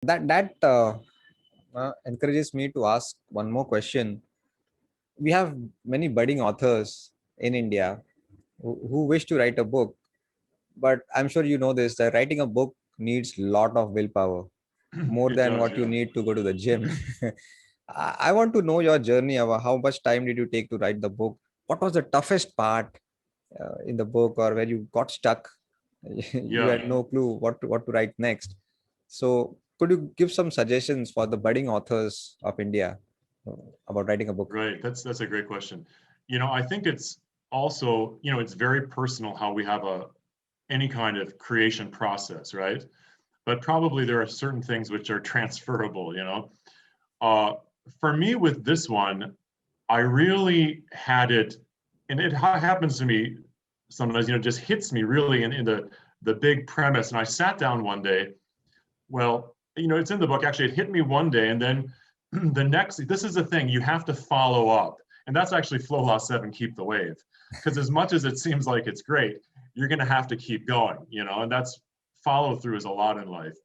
That encourages me to ask one more question. We have many budding authors in India who wish to write a book, but I'm sure you know this, that writing a book needs a lot of willpower, more It than does, what you yeah. need to go to the gym. I want to know your journey about how much time did you take to write the book? What was the toughest part in the book, or where you got stuck? You Yeah, had no clue what to write next. So, could you give some suggestions for the budding authors of India uh, about writing a book? right. That's a great question. I think it's also, it's very personal how we have any kind of creation process, right? But probably there are certain things which are transferable. Uh, for me with this one, I really had it, and it happens to me sometimes, just hits me really in the big premise. And I sat down one day. Well, it's in the book. Actually, it hit me one day, and then the next. This is the thing you have to follow up, and that's actually flow law 7. Keep the wave, because as much as it seems like it's great, you're going to have to keep going. And that's follow through is a lot in life,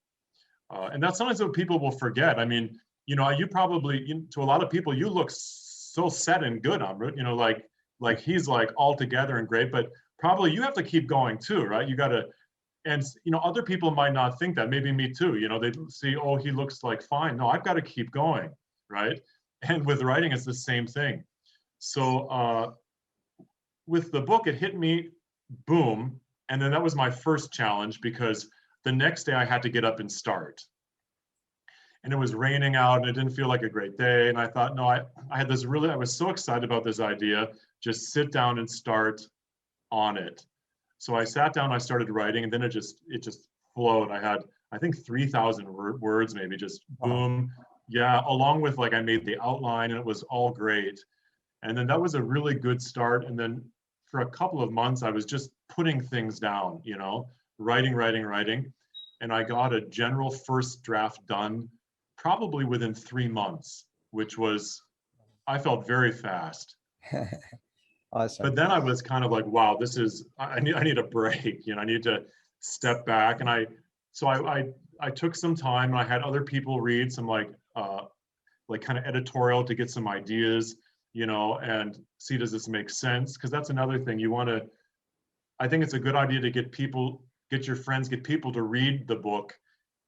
and that's sometimes what people will forget. I mean, you probably to a lot of people you look so set and good, Amrut. Like he's like all together and great, but probably you have to keep going too, right? You got to, and other people might not think that. Maybe me too. They see, oh, he looks like fine. No, I've got to keep going, right? And with writing, it's the same thing. So with the book, it hit me, boom, and then that was my first challenge because the next day I had to get up and start, and it was raining out and it didn't feel like a great day. And I thought, no, I had this really, I was so excited about this idea, just sit down and start on it. So I sat down, I started writing, and then it just flowed. I had, I think, 3,000 words, maybe, just Wow. boom. Yeah, along with like I made the outline and it was all great. And then that was a really good start. And then for a couple of months, I was just putting things down, writing, writing, writing. And I got a general first draft done probably within 3 months, which was, I felt very fast. But Awesome. then I was kind of like, wow, this is, I need a break. I need to step back. And I took some time and I had other people read some like kind of editorial to get some ideas, and see, does this make sense? Because that's another thing you want to, I think it's a good idea to get your friends, get people to read the book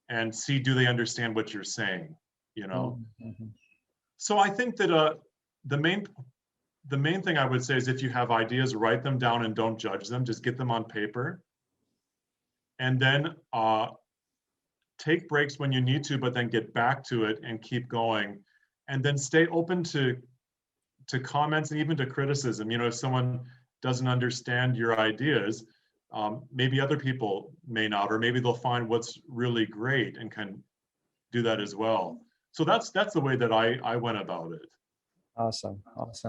and see, do they understand what you're saying, you know? Mhm. So I think that the main the main thing I would say is if you have ideas, write them down and don't judge them. Just get them on paper, and then take breaks when you need to, but then get back to it and keep going, and then stay open to comments and even to criticism. If someone doesn't understand your ideas, maybe other people may not, or maybe they'll find what's really great and can do that as well. So that's the way that I went about it. Awesome. Awesome.